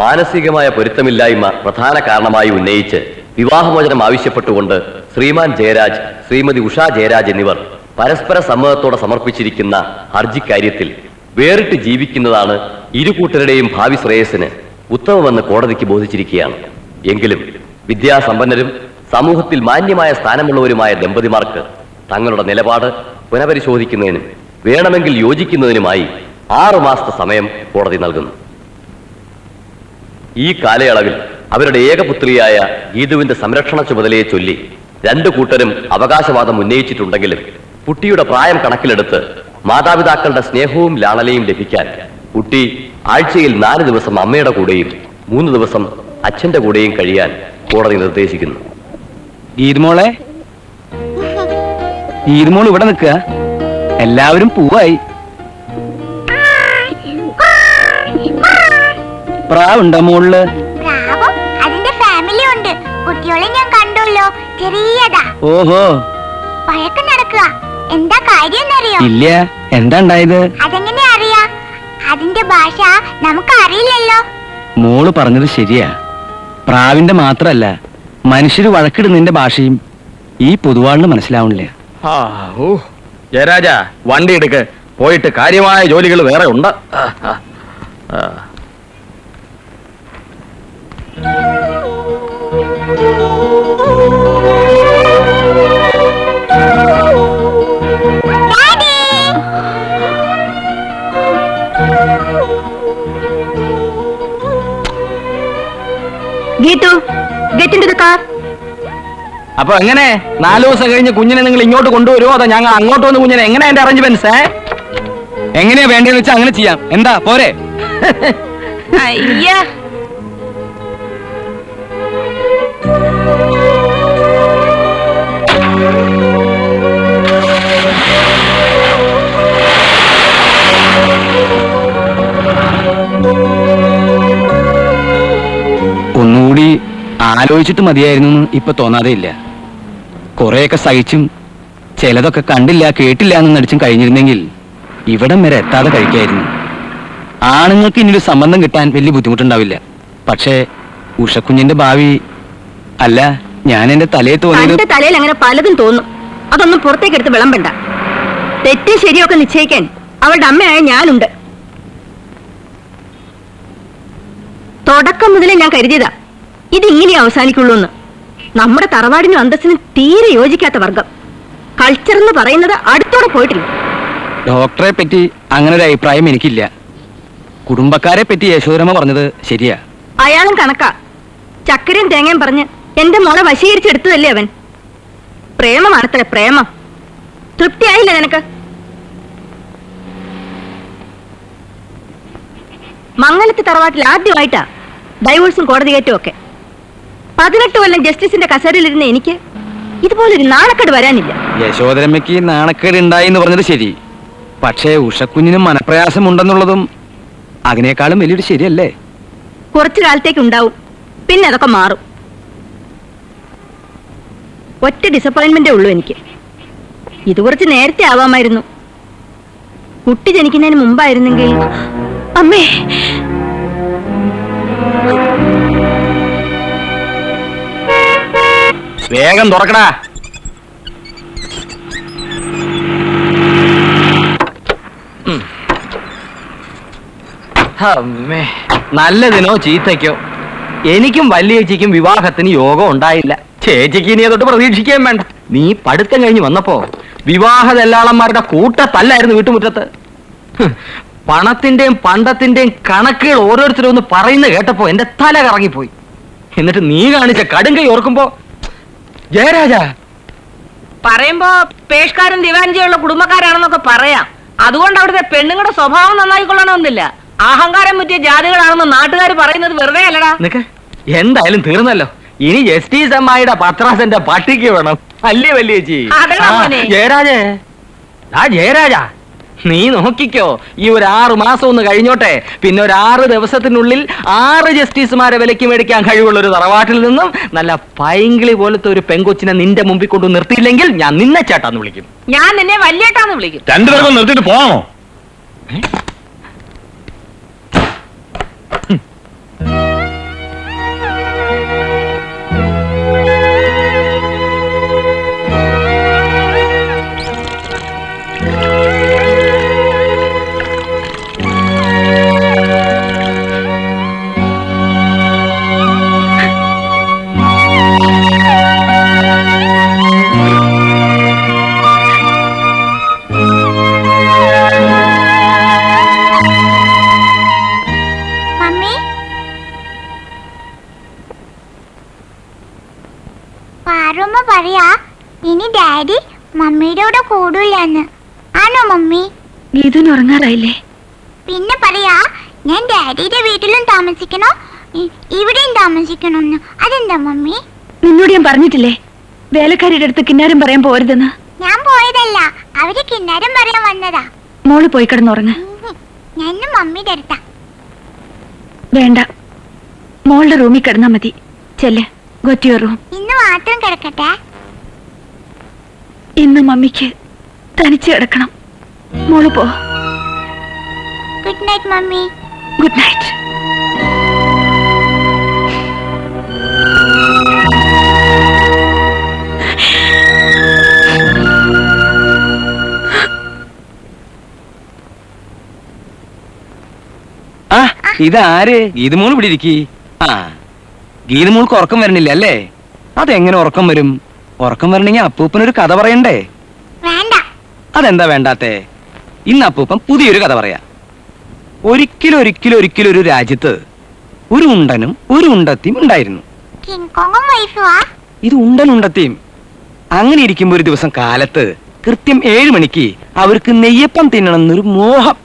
മാനസികമായ പൊരുത്തമില്ലായ്മ പ്രധാന കാരണമായി ഉന്നയിച്ച് വിവാഹമോചനം ആവശ്യപ്പെട്ടുകൊണ്ട് ശ്രീമാൻ ജയരാജ്, ശ്രീമതി ഉഷാ ജയരാജ് എന്നിവർ പരസ്പര സമ്മതത്തോടെ സമർപ്പിച്ചിരിക്കുന്ന ഹർജിക്കാര്യത്തിൽ വേറിട്ട് ജീവിക്കുന്നതാണ് ഇരുകൂട്ടരുടെയും ഭാവി ശ്രേയസ്സിന് ഉത്തമമെന്ന് കോടതിക്ക് ബോധിച്ചിരിക്കുകയാണ്. എങ്കിലും വിദ്യാസമ്പന്നരും സമൂഹത്തിൽ മാന്യമായ സ്ഥാനമുള്ളവരുമായ ദമ്പതിമാർക്ക് തങ്ങളുടെ നിലപാട് പുനഃപരിശോധിക്കുന്നതിനും വേണമെങ്കിൽ യോജിക്കുന്നതിനുമായി 6 മാസത്തെ സമയം കോടതി നൽകുന്നു. ഈ കാലയളവിൽ അവരുടെ ഏകപുത്രിയായ ഗീതുവിന്റെ സംരക്ഷണ ചുമതലയെ ചൊല്ലി 2 കൂട്ടരും അവകാശവാദം ഉന്നയിച്ചിട്ടുണ്ടെങ്കിലും കുട്ടിയുടെ പ്രായം കണക്കിലെടുത്ത് മാതാപിതാക്കളുടെ സ്നേഹവും ലാളനയും ലഭിക്കാൻ കുട്ടി ആഴ്ചയിൽ 4 ദിവസം അമ്മയുടെ കൂടെയും 3 ദിവസം അച്ഛന്റെ കൂടെയും കഴിയാൻ കോടതി നിർദ്ദേശിക്കുന്നു. ഗീതുമോളെ, ഗീതുമോൾ ഇവിടെ നിൽക്കുക. എല്ലാവരും പൂവായി. പ്രാവുണ്ടോ മോളില്? അതിന്റെ ഫാമിലി ഉണ്ട്. കുട്ടികളെ ഞാൻ കണ്ടല്ലോ. ചെറിയതാ. ഓഹോ, പഴക്കം നടക്കുക. എന്താ കാര്യം അറിയോ? ഇല്ല. എന്താ ഉണ്ടായത്? അതെങ്ങനെ അറിയാ? അതിന്റെ ഭാഷ നമുക്ക് അറിയില്ലല്ലോ. മോള് പറഞ്ഞത് ശരിയാ. പ്രാവിന്റെ മാത്രല്ല, മനുഷ്യര് വഴക്കിടുന്നതിന്റെ ഭാഷയും ഈ പൊതുവാളിന് മനസ്സിലാവണില്ല. ജയരാജ, വണ്ടി എടുക്ക്. പോയിട്ട് കാര്യമായ ജോലികൾ വേറെ ഉണ്ട്. Geethu, get into the car. അപ്പൊ എങ്ങനെ 4 ദിവസം കഴിഞ്ഞ് കുഞ്ഞിനെ നിങ്ങൾ ഇങ്ങോട്ട് കൊണ്ടുവരുമോ അതോ ഞങ്ങൾ അങ്ങോട്ട് വന്ന് കുഞ്ഞിനെ എങ്ങനെ എന്റെ അറേഞ്ച്മെന്റ്സ്? എങ്ങനെയാ വേണ്ടതെന്ന് വെച്ചാൽ അങ്ങനെ ചെയ്യാം. എന്താ പോരെ? അയ്യ, ഒന്നുകൂടി ആലോചിച്ചിട്ട് മതിയായിരുന്നു ഇപ്പൊ തോന്നാതെ ഇല്ല. കുറെയൊക്കെ സഹിച്ചും ചിലതൊക്കെ കണ്ടില്ല കേട്ടില്ല എന്ന് നടിച്ചും കഴിഞ്ഞിരുന്നെങ്കിൽ ഇവിടം വരെ എത്താതെ കഴിക്കായിരുന്നു. ആണുങ്ങൾക്ക് ഇനിയൊരു സംബന്ധം കിട്ടാൻ വലിയ ബുദ്ധിമുട്ടുണ്ടാവില്ല. പക്ഷേ ഉഷക്കുഞ്ഞിന്റെ ഭാവി അല്ല, ഞാൻ എന്റെ തലയിൽ തോന്നിയത്. തലയിൽ അങ്ങനെ പലതും തോന്നും. അതൊന്നും പുറത്തേക്ക് എടുത്ത് വിളമ്പണ്ട. തെറ്റും ശരിയൊക്കെ നിശ്ചയിക്കാൻ അവളുടെ അമ്മയായ ഞാനുണ്ട്. തുടക്കം മുതലേ ഞാൻ കരുതിയതാ ഇതിങ്ങനെ അവസാനിക്കുള്ളൂ എന്ന്. നമ്മുടെ തറവാടിനും അന്തസ്സിനും തീരെ യോജിക്കാത്ത വർഗം. കൾച്ചർ എന്ന് പറയുന്നത് അടുത്തോടെ പോയിട്ടില്ല. ഡോക്ടറെ പറ്റി അങ്ങനെ ഒരു അഭിപ്രായം എനിക്കില്ല. കുടുംബക്കാരെ പറ്റി യശോധരമ്മ പറഞ്ഞത് ശരിയാ. അയാളും കണക്കാ. ചക്കരയും തേങ്ങയും പറഞ്ഞ് എന്റെ മോളെ വശീകരിച്ചെടുത്തതല്ലേ അവൻ. പ്രേമമാണത്രേ, പ്രേമം. തൃപ്തിയായില്ല നിനക്ക്? മംഗലത്ത് തറവാട്ടിൽ ആദ്യമായിട്ടാ ഡൈവോഴ്സും കോടതി കയറ്റും ഒക്കെ. 18 കൊല്ലം ജസ്റ്റിസിന്റെ കസേരയിലിരുന്ന എനിക്ക് ഇതുപോലൊരു നാണക്കേട് വരാനില്ല. യശോധരമ്മയ്ക്ക് നാണക്കേട് ഉണ്ടായി എന്ന് പറഞ്ഞത് ശരി. പക്ഷേ ഉഷക്കുഞ്ഞിനും മനപ്രയാസം ഉണ്ടെന്നുള്ളതും അതിനേക്കാളും വലിയൊരു ശരിയല്ലേ? കുറച്ചു കാലത്തേക്ക് ഉണ്ടാവും, പിന്നെ അതൊക്കെ മാറും. ഒറ്റ ഡിസപ്പോയിന്റ്മെന്റേ ഉള്ളൂ എനിക്ക്. ഇത് കുറച്ച് നേരത്തെ ആവാമായിരുന്നു. കുട്ടി ജനിക്കുന്നതിന് മുമ്പായിരുന്നെങ്കിൽ. അമ്മേ, വേഗം തുറക്കടാ. നല്ലതിനോ ചീത്തയ്ക്കോ എനിക്കും വലിയ ചേച്ചിക്കും വിവാഹത്തിന് യോഗം ഉണ്ടായില്ല. ചേച്ചിക്ക് ഇനി അതൊട്ട് പ്രതീക്ഷിക്കുകയും വേണ്ട. നീ പഠിത്തം കഴിഞ്ഞ് വന്നപ്പോ വിവാഹ ദല്ലാളന്മാരുടെ കൂട്ടത്തല്ലായിരുന്നു വീട്ടുമുറ്റത്ത്. പണത്തിന്റെയും പണ്ടത്തിന്റെയും കണക്കുകൾ ഓരോരുത്തരും ഒന്ന് പറയുന്നത് കേട്ടപ്പോ എന്റെ തല കറങ്ങിപ്പോയി. എന്നിട്ട് നീ കാണിച്ച കടുങ്കൈ ഓർക്കുമ്പോ ജയരാജ പറയുമ്പോ പേഷ്കാരും ദിവാൻജിയുള്ള കുടുംബക്കാരാണെന്നൊക്കെ പറയാം. അതുകൊണ്ട് അവിടുത്തെ പെണ്ണുങ്ങളുടെ സ്വഭാവം നന്നായിക്കൊള്ളണമെന്നില്ല. അഹങ്കാരം പറ്റിയ ജാതികളാണെന്ന് നാട്ടുകാർ പറയുന്നത് വെറുതെ അല്ലടാ. നിനക്ക് എന്തായാലും തീർന്നല്ലോ. ഇനി ജസ്റ്റിസ് അമ്മായിയുടെ പത്രാസന്റെ പട്ടിക്ക് വേണം. അല്ലേ വലിയ ചേച്ചി? ജയരാജേ, ജയരാജ, നീ നോക്കിക്കോ. ഈ ഒരു 6 മാസം ഒന്ന് കഴിഞ്ഞോട്ടെ. പിന്നെ ഒരു 6 ദിവസത്തിനുള്ളിൽ 6 ജസ്റ്റിസുമാരെ വിലക്ക് മേടിക്കാൻ കഴിവുള്ള ഒരു തറവാട്ടിൽ നിന്നും നല്ല പൈങ്കിളി പോലത്തെ ഒരു പെങ്കൊച്ചിനെ നിന്റെ മുമ്പിൽ കൊണ്ട് നിർത്തിയില്ലെങ്കിൽ ഞാൻ നിന്നെ ചേട്ടാന്ന് വിളിക്കും. ഞാൻ നിന്നെ വല്യേട്ടാന്ന് വിളിക്കും. രണ്ടുപേർക്കും നിർത്തിയിട്ട് പോണോ? മമ്മിയുടെ കൂടെ കൂടൂലെന്ന്. ആണോ മമ്മി? ഗീതുവിന് ഉറങ്ങാറായില്ലേ? പിന്നെ പറയാ ഞാൻ ഡാഡിയുടെ വീട്ടിലും താമസിക്കണോ ഇവിടെയും താമസിക്കണമെന്ന്. അതെന്താ മമ്മി? നിന്നോട് ഞാൻ പറഞ്ഞിട്ടില്ലേ വേലക്കാരിയുടെ അടുത്ത് കിന്നാരം പറയാൻ പോരുതെന്ന്? ഞാൻ പോയതല്ല, അവര് കിന്നാരം പറയാൻ വന്നതാ. മോള് പോയി കിടന്നുറങ്ങ. ഞാൻ മമ്മിയുടെ അടുത്താ. വേണ്ട, മോളുടെ റൂമിൽ കിടന്നാ മതി. ചെല്ല്, ഗോ ടു യുവർ റൂം. ഇന്ന് മാത്രം കിടക്കട്ടെ. ഇന്ന് മമ്മിക്ക് തനിച്ച് കിടക്കണം. മോള് പോ. Good night mummy. Good night. ആ ഇതാര്? ഗീതുമോൾ ഇവിടെ ഇരിക്കി. ആ ഗീതുമോൾക്ക് ഉറക്കം വരണില്ല അല്ലേ? അതെങ്ങനെ ഉറക്കം വരും? ഉറക്കം വരണമെങ്കിൽ അപ്പൂപ്പനൊരു കഥ പറയണ്ടേ? വേണ്ട. അതെന്താ വേണ്ടാത്തേ? ഇന്ന് അപ്പൂപ്പൻ പുതിയൊരു കഥ പറയാ. ഒരിക്കലും ഒരു രാജ്യത്ത് ഒരു ഉണ്ടനും ഒരു ഉണ്ടത്തിയും ഉണ്ടായിരുന്നു. കിങ് കോങ്ങും വൈഫുവാ? ഇത് ഉണ്ടത്തിയും. അങ്ങനെ ഇരിക്കുമ്പോ ഒരു ദിവസം കാലത്ത് കൃത്യം 7 മണിക്ക് അവർക്ക് നെയ്യപ്പം തിന്നണമെന്നൊരു മോഹം.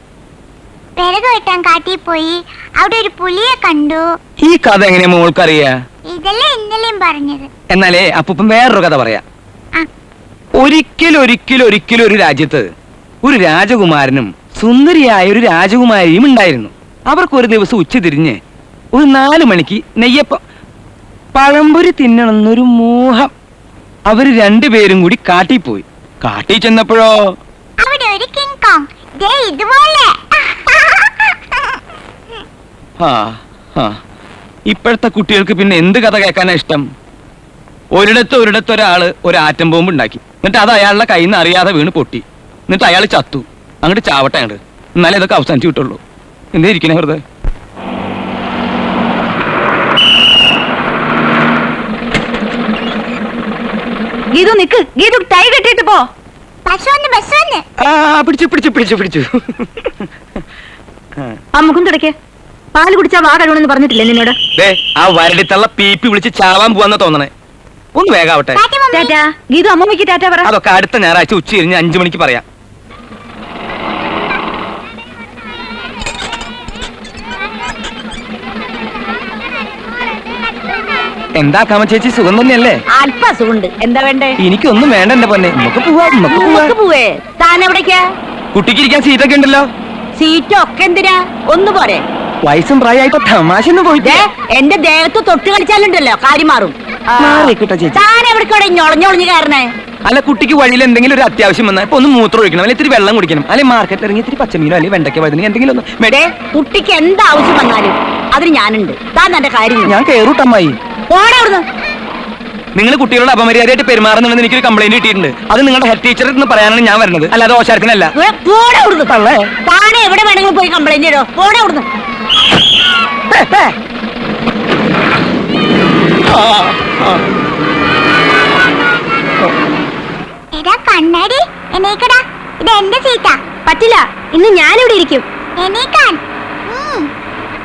വിറക് വെട്ടാൻ കാട്ടിൽ പോയി അവിടെ ഒരു പുലിയെ കണ്ടു. ഈ കഥ എങ്ങനെയാ മോൾക്കറിയാ? ഇതല്ലേ ഇന്നലെയും പറഞ്ഞത്. എന്നാലേ അപ്പൂപ്പൻ വേറൊരു കഥ പറയാ. ആ. ഒരിക്കലും ഒരു രാജ്യത്ത് ഒരു രാജകുമാരനും സുന്ദരിയായ ഒരു രാജകുമാരിയും ഉണ്ടായിരുന്നു. അവർക്കൊരു ദിവസം ഉച്ചതിരിഞ്ഞ് ഒരു 4 മണിക്ക് നെയ്യപ്പം പഴംപൊരി തിന്നണമെന്നൊരു മോഹം. അവര് രണ്ടുപേരും കൂടി കാട്ടിൽ പോയി. കാട്ടിൽ ചെന്നപ്പോഴോ അവിടെ ഒരു കിങ് കോങ് ദേ ഇതുപോലെ. ഇപ്പോഴത്തെ കുട്ടികൾക്ക് പിന്നെ എന്ത് കഥ കേൾക്കാനാ ഇഷ്ടം? ഒരിടത്ത് ഒരാള് ഒരു ആറ്റം ബോംബ് ഉണ്ടാക്കി. എന്നിട്ട് അത് അയാളുടെ കയ്യിൽ നിന്ന് അറിയാതെ വീണ് പൊട്ടി. എന്നിട്ട് അയാൾ ചത്തു. അങ്ങോട്ട് ചാവട്ടെ അങ്ങോട്ട്, എന്നാലേ ഇതൊക്കെ അവസാനിച്ചു കിട്ടുള്ളൂ. എന്തേ ഇരിക്കണേ വെറുതെ? ഗീതു നിക്ക്. ഗീതു ടൈ കെട്ടിട്ട് പോ. ബസ് വന്ന്. പിടിച്ചു. ആ മുഖം തുടക്കേ. പാല് കുടിച്ചാ വാ കഴിവണമെന്ന് പറഞ്ഞിട്ടില്ലേ നിന്നോട്? ആ വരടിത്തള്ള പീപ്പി വിളിച്ച് ചാവാൻ പോവാന്ന തോന്നണേ. ഒന്ന് വേഗാവട്ടെ. ടാറ്റാ. ഗീതു അമ്മമ്മയ്ക്ക് ടാറ്റാ പറ. അതൊക്കെ അടുത്ത ഞായറാഴ്ച ഉച്ച കഴിഞ്ഞ് 5 മണിക്ക് പറയാം. എന്താ കാമ ചേച്ചി, സുഖം തന്നെയല്ലേ? അല്പ സുഖണ്ട്. എന്താ വേണ്ടേ? എനിക്കൊന്നും വേണ്ട എന്റെ പൊന്നെ. നമുക്ക് പോവേ. താൻ എവിടേക്കാ? കുട്ടിക്ക് ഇരിക്കാൻ സീറ്റൊക്കെ ഉണ്ടല്ലോ. സീറ്റൊക്കെ എന്തിനാ? ഒന്ന് പോരെ. വയസ്സും പ്രായമായിട്ട് തമാശ ഒന്നും പോയിട്ട് എന്റെ ദേഹത്ത് തൊട്ട് കളിച്ചാലുണ്ടല്ലോ കാര്യം മാറും. ചേച്ചി താൻ എവിടേക്കോടെ ഞൊളഞ്ഞൊളിഞ്ഞ് കയറണേ? അല്ല, കുട്ടിക്ക് വഴിയിൽ എന്തെങ്കിലും ഒരു അത്യാവശ്യം വന്നാൽ ഇപ്പൊ ഒന്ന് മൂത്രം ഒഴിക്കണം, അല്ലെങ്കിൽ ഇത്തിരി വെള്ളം കുടിക്കണം, അല്ലെങ്കിൽ മാർക്കറ്റിൽ ഇറങ്ങി ഇത്തിരി പച്ചമീനോ അല്ലെങ്കിൽ വെണ്ടയ്ക്ക വഴുതന എന്തെങ്കിലും ഒന്ന്. കുട്ടിക്ക് എന്താവശ്യം വന്നാലും അതിന് ഞാനുണ്ട്. താൻ തന്റെ കാര്യം ഞാൻ കേറൂട്ടമ്മായി. ഓടെ അവിടുന്ന്. നിങ്ങൾ കുട്ടികളോട് അപമര്യാദയായിട്ട് പെരുമാറുന്നുണ്ടെന്ന് എനിക്കൊരു കംപ്ലൈന്റ് കിട്ടിയിട്ടുണ്ട്. അത് നിങ്ങളുടെ ഹെഡ് ടീച്ചറിൽ നിന്ന് പറയാനാണ് ഞാൻ വരുന്നത്, അല്ലാതെ ഓശാരത്തിനല്ല. താനെ എവിടെ വേണമെങ്കിലും പോയി കംപ്ലൈന്റ് ചെയ്തോ. ഓടെ അവിടുന്ന്. എടാ കണ്ണാടി എണീക്കടാ. ഇത് എന്റെ സീറ്റാ. പറ്റില്ല, ഇന്ന് ഞാനിവിടെ ഇരിക്കും. എണീക്കാൻ.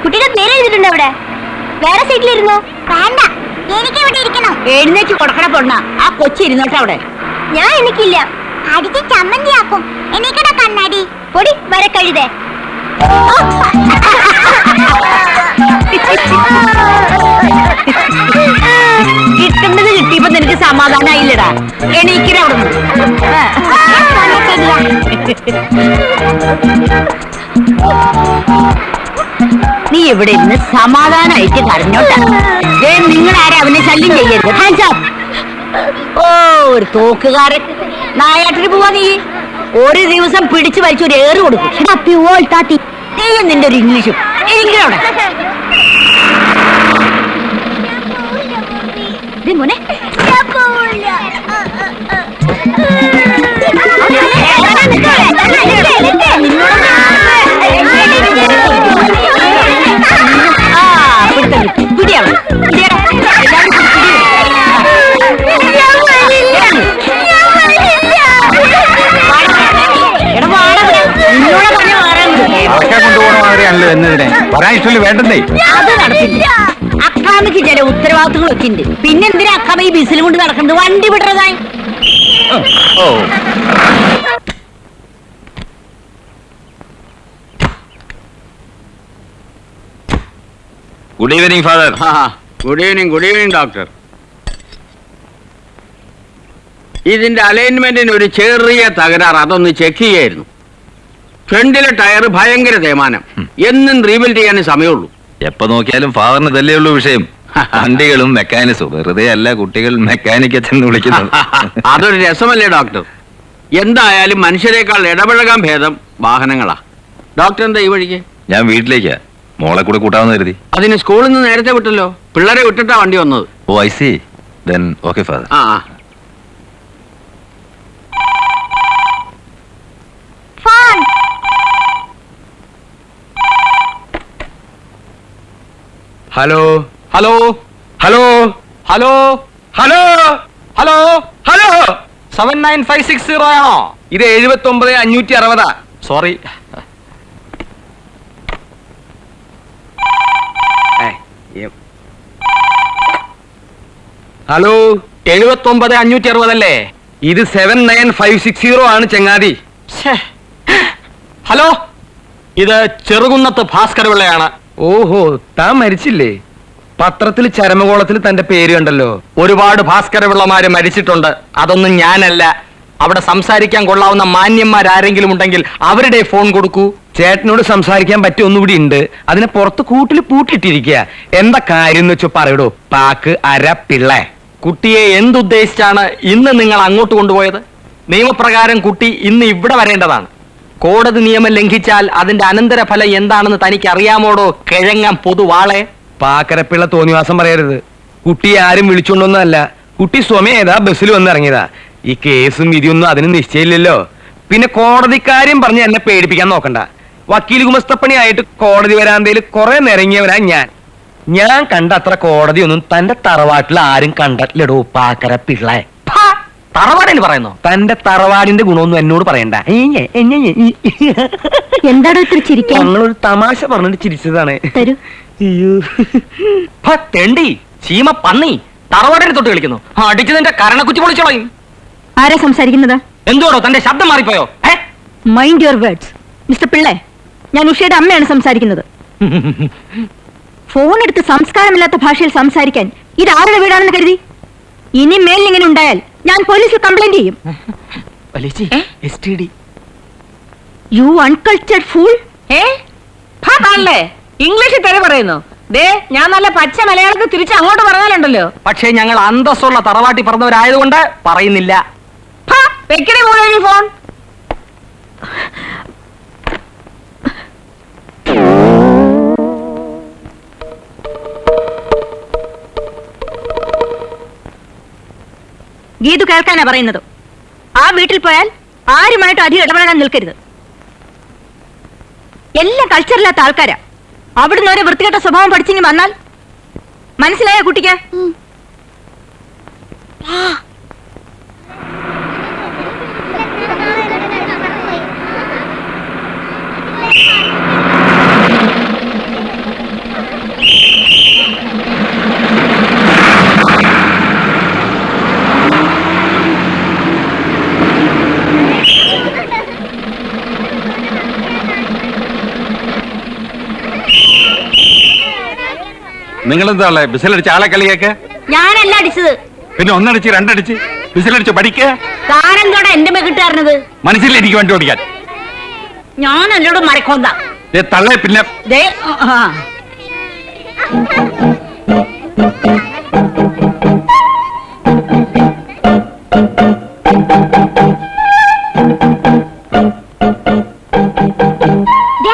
കുട്ടിയുടെ പേര് എഴുതിട്ടുണ്ട് അവിടെ. വേറെ സീറ്റിലിരുന്നു. വേണ്ട, എനിക്ക് ഇവിടെ ഇരിക്കണം. എഴുന്നേറ്റ് കൊടുക്കണ പൊണ്ണ. ആ കൊച്ചി ഇരുന്നോട്ടെ അവിടെ. ഞാൻ എനിക്കില്ല. അടിച്ച് ചമ്മന്തിയാക്കും. എണീക്കടാ കണ്ണാടി. പൊടി വരെ കഴുതേ. കിട്ടേണ്ടത് കിട്ടിയപ്പോ നിനക്ക് സമാധാനായില്ലടാ. എണീക്കണ അവിടുന്ന്. നീ ഇവിടെ ഇരുന്ന് സമാധാനായിട്ട് കരഞ്ഞോട്ടാ. നിങ്ങളാരെ അവനെ ശല്യം ചെയ്യരുത്. Hands up. ഓ, ഒരു തോക്കുകാരൻ. നായാട്ടിന് പോവാ നീ. ഒരു ദിവസം പിടിച്ചു വലിച്ചു ഒരു ഏറ് കൊടുക്കും. നീയും നിന്റെ ഒരു ഇംഗ്ലീഷും. എനിക്കവിടെ മോനെ വേണ്ടേ? അത് നടത്തില്ല. അക്കാമയ്ക്ക് ചില ഉത്തരവാദിത്തങ്ങളൊക്കെ ഉണ്ട്. പിന്നെന്തിനാ അക്കാമ ഈ ബിസിൽ കൊണ്ട് നടക്കുന്നത്? വണ്ടി വിടുന്നതായി. ഓ good evening father. Good evening doctor. ഇതിന്റെ അലൈൻമെന്റിന് ഒരു ചെറിയ തകരാറ്, അതൊന്ന് ചെക്ക് ചെയ്യായിരുന്നു. ഫ്രണ്ടിലെ ടയർ ഭയങ്കര തേമാനം, എന്നും റീബിൽഡ് ചെയ്യാനേ സമയമുള്ളൂ. എപ്പോ നോക്കിയാലും ഫാദറിന് ഇതല്ലേ ഉള്ളൂ വിഷയം. വണ്ടികളും മെക്കാനിക്സും. വെറുതെ അല്ല കുട്ടികൾ മെക്കാനിക് എന്ന് വിളിക്കുന്നത്. അതൊരു രസമല്ലേ ഡോക്ടർ? എന്തായാലും മനുഷ്യരെക്കാൾ ഇടപഴകാൻ ഭേദം വാഹനങ്ങളാ. ഡോക്ടർ എന്താ ഈ വഴിക്ക്? ഞാൻ വീട്ടിലേക്കാ, മോളെ കൂടെ കൂട്ടാമെന്ന് കരുതി. അതിന് സ്കൂളിൽ നിന്ന് നേരത്തെ വിട്ടല്ലോ. പിള്ളേരെ വിട്ടിട്ടാ വണ്ടി വന്നത്. Oh I see. Then okay father. ആ phone. Hello hello hello hello hello hello hello 79560 ആണോ? ഇത് 79,560. സോറി. ഹലോ 79,560 അല്ലേ? ഇത് 79560 ആണ് ചങ്ങാതി. ഛേ. ഹലോ, ഇത് ചെറുകുന്നത്ത് ഭാസ്കര പിള്ളയാണ്. ഓഹോ, താൻ മരിച്ചില്ലേ? പത്രത്തിൽ ചരമകോളത്തിൽ തന്റെ പേര് കണ്ടല്ലോ. ഒരുപാട് ഭാസ്കര പിള്ളമാര് മരിച്ചിട്ടുണ്ട്. അതൊന്നും ഞാനല്ല. അവിടെ സംസാരിക്കാൻ കൊള്ളാവുന്ന മാന്യന്മാരാരെങ്കിലും ഉണ്ടെങ്കിൽ അവരുടെ ഫോൺ കൊടുക്കൂ. ചേട്ടനോട് സംസാരിക്കാൻ പറ്റിയ ഒന്നുകൂടി ഉണ്ട്. അതിനെ പുറത്ത് കൂട്ടിൽ പൂട്ടിയിട്ടിരിക്കുക. എന്താ കാര്യം എന്ന് വെച്ചോ പറയടോ. പാക്ക് അര പിള്ള. കുട്ടിയെ എന്തുദ്ദേശിച്ചാണ് ഇന്ന് നിങ്ങൾ അങ്ങോട്ട് കൊണ്ടുപോയത്? നിയമപ്രകാരം കുട്ടി ഇന്ന് ഇവിടെ വരേണ്ടതാണ്. കോടതി നിയമം ലംഘിച്ചാൽ അതിന്റെ അനന്തരഫലം എന്താണെന്ന് തനിക്ക് അറിയാമോടോ കിഴങ്ങാൻ പൊതുവാളെ? പാക്കരപ്പിള്ള തോന്നിവാസം പറയരുത്. കുട്ടിയെ ആരും വിളിച്ചോണ്ടൊന്നുമല്ല. കുട്ടി സ്വമേതാ ബസ്സിൽ വന്നിറങ്ങിയതാ. ഈ കേസും വിധിയൊന്നും അതിന് നിശ്ചയില്ലല്ലോ. പിന്നെ കോടതിക്കാര്യം പറഞ്ഞ് എന്നെ പേടിപ്പിക്കാൻ നോക്കണ്ട. വക്കീൽ ഗുമസ്തപ്പണിയായിട്ട് കോടതി വരാന്തയിൽ കുറെ നിരങ്ങിയവനാ ഞാൻ. ഞാൻ കണ്ട അത്ര കോടതിയൊന്നും തന്റെ തറവാട്ടിൽ ആരും കണ്ടിട്ടില്ലടോ പാക്കരപ്പിള്ള. തറവാടിന് പറയുന്നു. തന്റെ തറവാടിന്റെ ഗുണമൊന്നും എന്നോട് പറയണ്ട. എന്താടോ ഇത്ര ചിരിക്കാൻ? ഞങ്ങളൊരു തമാശ പറഞ്ഞിട്ട് ചിരിച്ചതാണ്. തരൂ. അയ്യോ, തെണ്ടി ചീമ പന്നി തറവാടിനെ തൊട്ട് കളിക്കുന്നു. അടിച്ചു നിന്റെ കരണക്കുറ്റി പൊളിച്ചോളയും. ആരാ സംസാരിക്കുന്നത്? എന്തോടോ തന്റെ ശബ്ദം മാറിപ്പോയോ? മൈൻഡ് യുവർ വേർഡ്സ് മിസ്റ്റർ പിള്ളേ. ഞാൻ ഉഷയുടെ അമ്മയാണ് സംസാരിക്കുന്നത്. ഫോൺ എടുത്ത് സംസ്കാരമില്ലാത്ത ഭാഷയിൽ സംസാരിക്കാൻ ഇത് ആരുടെ വീടാണെന്ന് കരുതി? ഇനി മേലിങ്ങനെ ഉണ്ടായാൽ ഞാൻ പോലീസിൽ കംപ്ലൈന്റ് ചെയ്യും. You uncultured fool. ഇംഗ്ലീഷിൽ തെറി പറയുന്നു. ദേ, ഞാൻ നല്ല പച്ച മലയാളത്തിൽ തിരിച്ച് അങ്ങോട്ട് പറഞ്ഞാലുണ്ടല്ലോ. പക്ഷേ ഞങ്ങൾ അന്തസ്സുള്ള തറവാട്ടി പറഞ്ഞവരായതുകൊണ്ട് പറയുന്നില്ല. വെക്കണേ മോളെ ഫോൺ. ഗീതു കേൾക്കാനാ പറയുന്നത്. ആ വീട്ടിൽ പോയാൽ ആരുമായിട്ടും അധികം ഇടപെടാൻ നിൽക്കരുത്. എല്ലാം കൾച്ചറില്ലാത്ത ആൾക്കാരാ. അവിടുന്ന് ഒരു വൃത്തികെട്ട സ്വഭാവം പഠിച്ചെങ്കിൽ വന്നാൽ മനസ്സിലായ കുട്ടിക്ക്? നിങ്ങളെന്താ ബിസിലടിച്ച് ആളെ കളിയൊക്കെ? ഞാനല്ല അടിച്ചത്. പിന്നെ ഒന്നടിച്ച് രണ്ടടിച്ച് ബിസിലടിച്ച് പഠിക്കുക. താനെന്തോടെ എന്റെ മെക്കിട്ടായിരുന്നത്? മനസ്സിൽ എനിക്ക് വണ്ടി ഓടിക്കാൻ. ഞാൻ എന്നോട് മറക്കോന്താ തള്ളേ. പിന്നെ ദേ,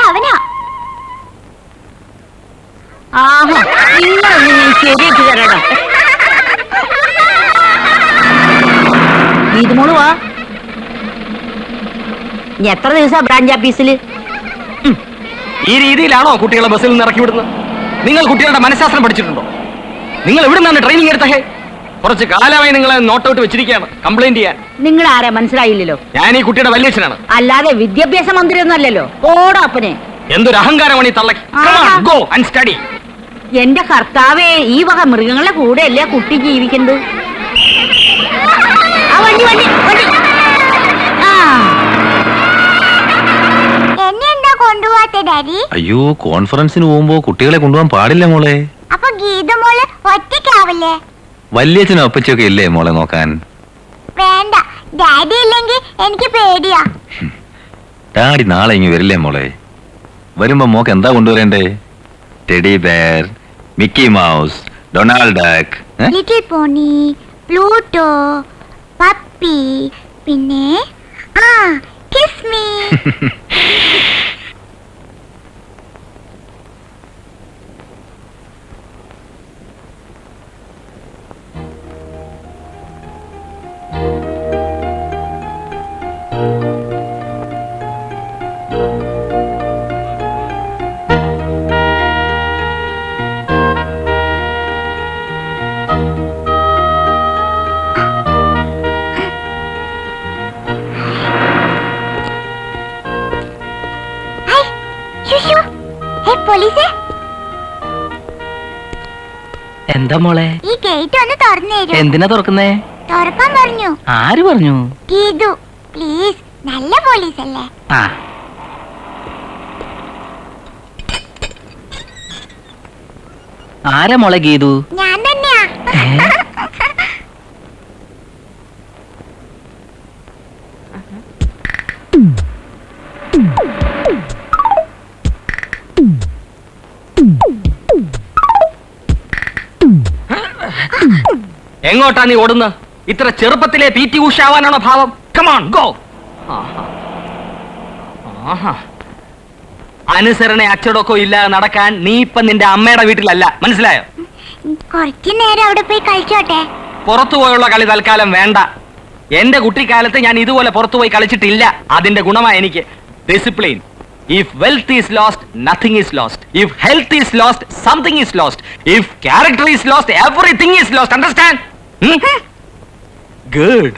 അവനാ. ആഹാ, നിങ്ങളൊന്ന് ഞാൻ ശരിയാക്കി തരണം. ഇത് മോള് വാ. ഇനി എത്ര ദിവസം ബ്രാഞ്ച് ഓഫീസിൽ? ഈ രീതിയിലാണോ കുട്ടികളെ ബസ്സിൽ നിന്ന് ഇറക്കി വിടുന്നത്? നിങ്ങൾ കുട്ടികളുടെ മനഃശാസ്ത്രം പഠിച്ചിട്ടുണ്ടോ? നിങ്ങൾ എവിടെ നിന്നാണ് ട്രെയിനിങ് എടുത്തേ? കുറച്ച് കാലമായി നിങ്ങളെ നോട്ടൗട്ട് വെച്ചിരിക്കുകയാണ് കംപ്ലൈന്റ് ചെയ്യാൻ. നിങ്ങൾ ആരാ മനസ്സിലായില്ലല്ലോ? ഞാൻ ഈ കുട്ടിയുടെ വല്യച്ഛനാണ്. അല്ലാതെ വിദ്യാഭ്യാസ മന്ത്രി ഒന്നും അല്ലല്ലോ. ഓടാപ്പനെ എന്തൊരു അഹങ്കാരമാണ് ഈ തള്ളക്ക്. Go and study. എന്റെ കർത്താവേ, ഈ വക മൃഗങ്ങളെ കൂടെ അല്ലേ കുട്ടി ജീവിക്കുന്നത്? ആ വണ്ടി വണ്ടി വണ്ടി പോവാത്ത ഡാഡി? അയ്യോ കോൺഫറൻസിന് പോകുമ്പോ കുട്ടികളെ കൊണ്ടുപോകാൻ പാടില്ല മോളെ. അപ്പൊ ഗീത മോള് ഒറ്റയ്ക്കാവില്ലേ? വല്യച്ഛനും അപ്പച്ചൊക്കെ ഇല്ലേ മോളെ നോക്കാൻ? വേണ്ട, ഡാഡി ഇല്ലെങ്കിൽ എനിക്ക് പേടിയാ. ഡാഡി നാളെ ഇങ്ങ് വരില്ലേ മോളെ? വരുമ്പോ മോക്ക് എന്താ കൊണ്ടുവരണ്ടേ? Teddy bear, Mickey Mouse, Donald Duck, little pony, Pluto, puppy, പിന്നെ കിസ് മീ. പോലീസേ, എന്താ മോളെ? ഈ ഗേറ്റ് ഒന്ന് തുറന്നു തരൂ. എന്തിനാ തുറക്കുന്നേ? തുറക്കാൻ പറഞ്ഞു. ആര് പറഞ്ഞു? ഗീതു, പ്ലീസ്. നല്ല പോലീസ് അല്ലേ? ആ ആരാ മോളെ ഗീതു? ഞാൻ തന്നെയാ. എങ്ങോട്ടാ നീ ഓടുന്ന? ഇത്ര ചെറുപ്പത്തിലെ PT ഉഷ ആവാനാണോ ഭാവം? Come on go. അനുസരണ അച്ചടക്കോ ഇല്ലാതെ നടക്കാൻ നീ ഇപ്പൊ നിന്റെ അമ്മയുടെ വീട്ടിലല്ല, മനസ്സിലായോ? കുറച്ചു നേരം അവിടെ പോയി കളിച്ചോട്ടെ. പുറത്തു പോയുള്ള കളി തൽക്കാലം വേണ്ട. എന്റെ കുട്ടിക്കാലത്ത് ഞാൻ ഇതുപോലെ പുറത്തുപോയി കളിച്ചിട്ടില്ല. അതിന്റെ ഗുണമാ എനിക്ക്. Discipline. If wealth is lost, nothing is lost. If health is lost, something is lost. If character is lost, everything is lost. Understand? Good.